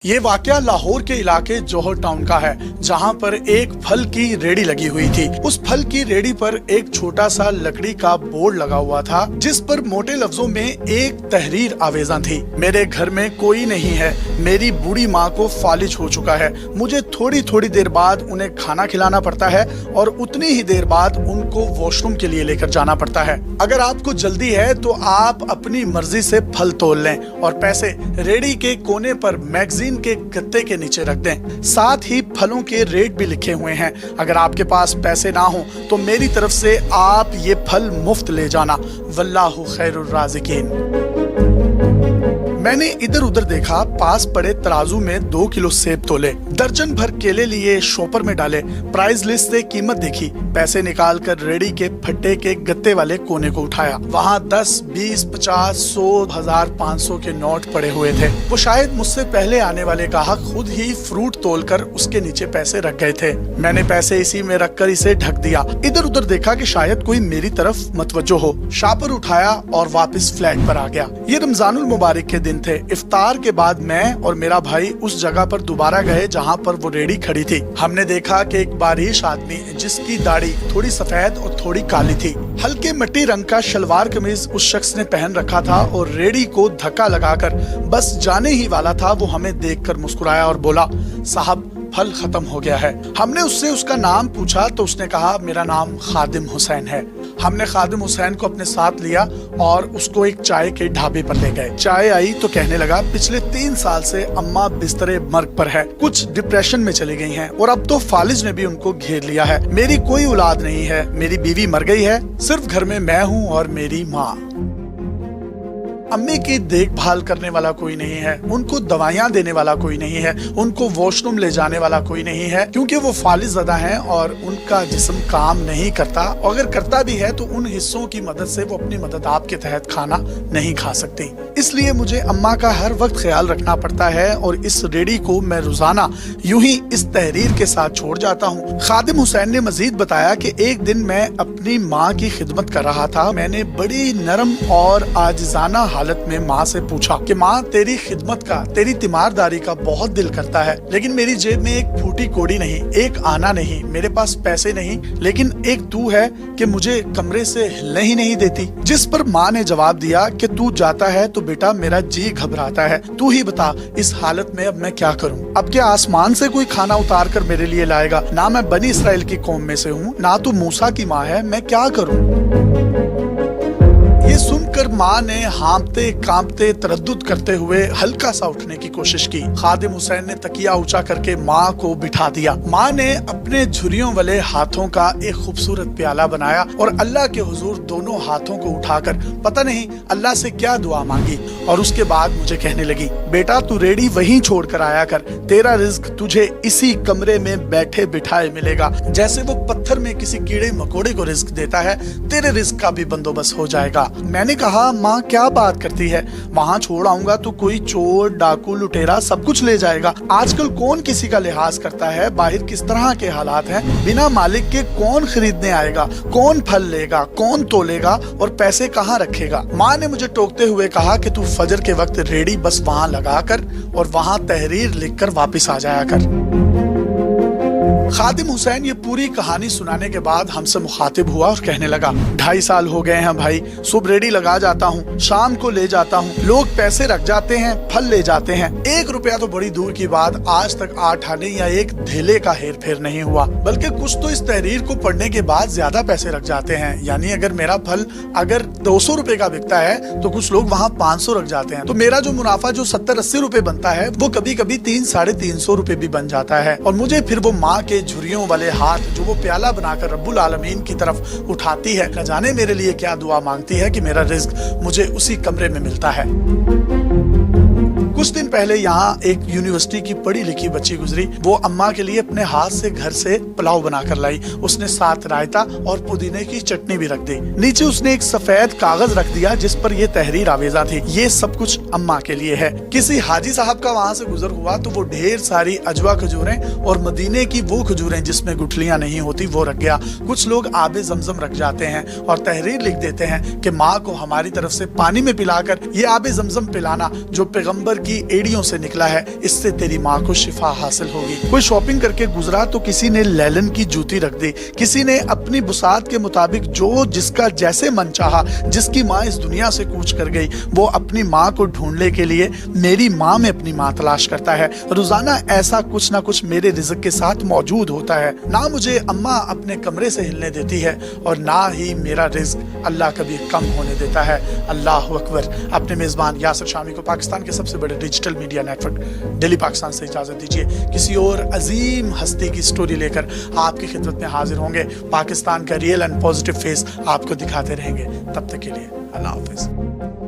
ये वाकया लाहौर के इलाके जौहर टाउन का है, जहां पर एक फल की रेडी लगी हुई थी। उस फल की रेडी पर एक छोटा सा लकड़ी का बोर्ड लगा हुआ था, जिस पर मोटे लफ्जों में एक तहरीर आवेजा थी। मेरे घर में कोई नहीं है, मेरी बूढ़ी माँ को फालिज हो चुका है, मुझे थोड़ी थोड़ी देर बाद उन्हें खाना खिलाना पड़ता है और उतनी ही देर बाद उनको वॉशरूम के लिए लेकर जाना पड़ता है। अगर आपको जल्दी है तो आप अपनी मर्जी से फल तोल लें और पैसे रेडी के कोने पर मैगजीन के गत्ते के नीचे रख दें। साथ ही फलों के रेट भी लिखे हुए हैं। अगर आपके पास पैसे ना हो तो मेरी तरफ से आप ये फल मुफ्त ले जाना। वल्लाहु खैरुर राज़िकीन। मैंने इधर उधर देखा, पास पड़े तराजू में 2 किलो सेब तोले, दर्जन भर केले लिए शॉपर में डाले, प्राइस लिस्ट से कीमत देखी, पैसे निकाल कर रेडी के फट्टे के गत्ते वाले कोने को उठाया। वहाँ 10, 20, 50, 100, 1000, 500 के नोट पड़े हुए थे। वो शायद मुझसे पहले आने वाले ग्राहक खुद ही फ्रूट तोलकर उसके नीचे पैसे रख गए थे। मैंने पैसे इसी में रखकर इसे ढक दिया। इधर उधर देखा कि शायद कोई मेरी तरफ मतवज्जो हो। शॉपर उठाया और वापस फ्लैट पर आ गया। ये रमजानुल मुबारक के दिन थे। इफ्तार के बाद मैं और मेरा भाई उस जगह पर दोबारा गए जहाँ पर वो रेडी खड़ी थी। हमने देखा कि एक बारिश आदमी जिसकी दाढ़ी थोड़ी सफेद और थोड़ी काली थी, हल्के मिट्टी रंग का शलवार कमीज उस शख्स ने पहन रखा था और रेडी को धक्का लगाकर बस जाने ही वाला था। वो हमें देखकर मुस्कुराया और बोला, साहब फल खत्म हो गया है। हमने उससे उसका नाम पूछा तो उसने कहा, मेरा नाम खादिम हुसैन है। हमने खादिम हुसैन को अपने साथ लिया और उसको एक चाय के ढाबे पर ले गए। चाय आई तो कहने लगा, पिछले 3 साल से अम्मा बिस्तरे मर्ग पर है, कुछ डिप्रेशन में चली गई हैं और अब तो फालिज ने भी उनको घेर लिया है। मेरी कोई औलाद नहीं है, मेरी बीवी मर गई है, सिर्फ घर में मैं हूँ और मेरी माँ। अम्मी की देखभाल करने वाला कोई नहीं है, उनको दवाइयाँ देने वाला कोई नहीं है, उनको वॉशरूम ले जाने वाला कोई नहीं है, क्योंकि वो फालिज ज़दा हैं और उनका जिस्म काम नहीं करता। अगर करता भी है तो उन हिस्सों की मदद से वो अपनी मदद आपके तहत खाना नहीं खा सकती। इसलिए मुझे अम्मा का हर वक्त ख्याल रखना पड़ता है और इस रेडी को मैं रोजाना यूं ही इस तहरीर के साथ छोड़ जाता हूँ। खादिम हुसैन ने मजीद बताया कि एक दिन मैं अपनी माँ की खिदमत कर रहा था। मैंने बड़ी नरम और आजिजाना हालत में माँ से पूछा कि माँ, तेरी खिदमत का, तेरी तीमारदारी का बहुत दिल करता है, लेकिन मेरी जेब में एक फूटी कोड़ी नहीं, एक आना नहीं, मेरे पास पैसे नहीं, लेकिन एक तू है कि मुझे कमरे से हिलने ही नहीं देती। जिस पर माँ ने जवाब दिया कि तू जाता है तो बेटा मेरा जी घबराता है, तू ही बता इस हालत में अब मैं क्या करूँ। अब क्या आसमान से कोई खाना उतार कर मेरे लिए लाएगा? ना मैं बनी इसराइल की कौम में से हूँ, ना तू मूसा की माँ है, मैं क्या करूँ? ये सुनकर माँ ने हाँफते कांपते तरद्दुद करते हुए हल्का सा उठने की कोशिश की। खादिम हुसैन ने तकिया ऊंचा करके माँ को बिठा दिया। माँ ने अपने झुर्रियों वाले हाथों का एक खूबसूरत प्याला बनाया और अल्लाह के हुजूर दोनों हाथों को उठाकर पता नहीं अल्लाह से क्या दुआ मांगी और उसके बाद मुझे कहने लगी, बेटा तू रेडी वहीं छोड़ कर आया कर, तेरा रिज्क तुझे इसी कमरे में बैठे बिठाए मिलेगा। जैसे वो पत्थर में किसी कीड़े मकोड़े को रिज्क देता है, तेरे रिज्क का भी बंदोबस्त हो जाएगा। मैंने कहा, माँ क्या बात करती है, वहाँ छोड़ आऊंगा तो कोई चोर डाकू लुटेरा सब कुछ ले जाएगा। आजकल कौन किसी का लिहाज करता है, बाहर किस तरह के हालात हैं, बिना मालिक के कौन खरीदने आएगा, कौन फल लेगा, कौन तोलेगा और पैसे कहाँ रखेगा। माँ ने मुझे टोकते हुए कहा कि तू फजर के वक्त रेडी बस वहाँ लगा कर और वहाँ तहरीर लिख कर वापिस आ जाया कर। खादिम हुसैन ये पूरी कहानी सुनाने के बाद हमसे मुखातिब हुआ और कहने लगा, 2.5 साल हो गए हैं भाई, सुबह रेडी लगा जाता हूँ, शाम को ले जाता हूँ, लोग पैसे रख जाते हैं, फल ले जाते हैं, 1 रुपया तो बड़ी दूर की बात, आज तक 8 आने या एक धेले का हेर फेर नहीं हुआ, बल्कि कुछ तो इस तहरीर को पढ़ने के बाद ज्यादा पैसे रख जाते हैं। यानी अगर मेरा फल अगर 200 रुपए का बिकता है तो कुछ लोग वहाँ 500 रख जाते हैं, तो मेरा जो मुनाफा जो 70-80 रुपए बनता है वो कभी कभी 300-350 रुपए भी बन जाता है। और मुझे फिर वो माँ के झुर्रियों वाले हाथ जो वो प्याला बनाकर रब्बुल आलमीन की तरफ उठाती है, न जाने मेरे लिए क्या दुआ मांगती है कि मेरा रिज्क मुझे उसी कमरे में मिलता है। कुछ दिन पहले यहाँ एक यूनिवर्सिटी की पढ़ी लिखी बच्ची गुजरी। वो अम्मा के लिए अपने हाथ से घर से पुलाव बना कर लाई। उसने साथ रायता और पुदीने की चटनी भी रख दी। नीचे उसने एक सफेद कागज रख दिया जिस पर ये तहरीर आवेजा थी, ये सब कुछ अम्मा के लिए है। किसी हाजी साहब का वहाँ से गुजर हुआ तो वो ढेर सारी अजवा खजूरें और मदीने की वो खजूरें जिसमें गुठलियां नहीं होती वो रख गया। कुछ लोग आबे जमजम रख जाते हैं और तहरीर लिख देते हैं कि माँ को हमारी तरफ से पानी में पिलाकर ये आबे जमजम पिलाना जो पैगम्बर की एड़ियों से निकला है, इससे तेरी माँ को शिफा हासिल होगी। कोई शॉपिंग करके गुजरा तो किसी ने लेलन की जूती रख दी, किसी ने अपनी बुसात के मुताबिक जो जिसका जैसे मन चाहा। जिसकी माँ इस दुनिया से कूच कर गई वो अपनी माँ को ढूंढने के लिए मेरी माँ में अपनी माँ तलाश करता है। रोजाना ऐसा कुछ ना कुछ मेरे रिज़्क के साथ मौजूद होता है। ना मुझे अम्मा अपने कमरे से हिलने देती है और ना ही मेरा रिज़्क अल्लाह कभी कम होने देता है। अल्लाह अकबर। अपने मेज़बान यासिर शामी को पाकिस्तान के सबसे बड़े digital media network daily Pakistan से इजाज़त दीजिए। किसी और अजीम हस्ती की स्टोरी लेकर आपकी खिदमत में हाजिर होंगे। पाकिस्तान का रियल एंड पॉजिटिव फेस आपको दिखाते रहेंगे। तब तक के लिए अल्लाह हाफिज़।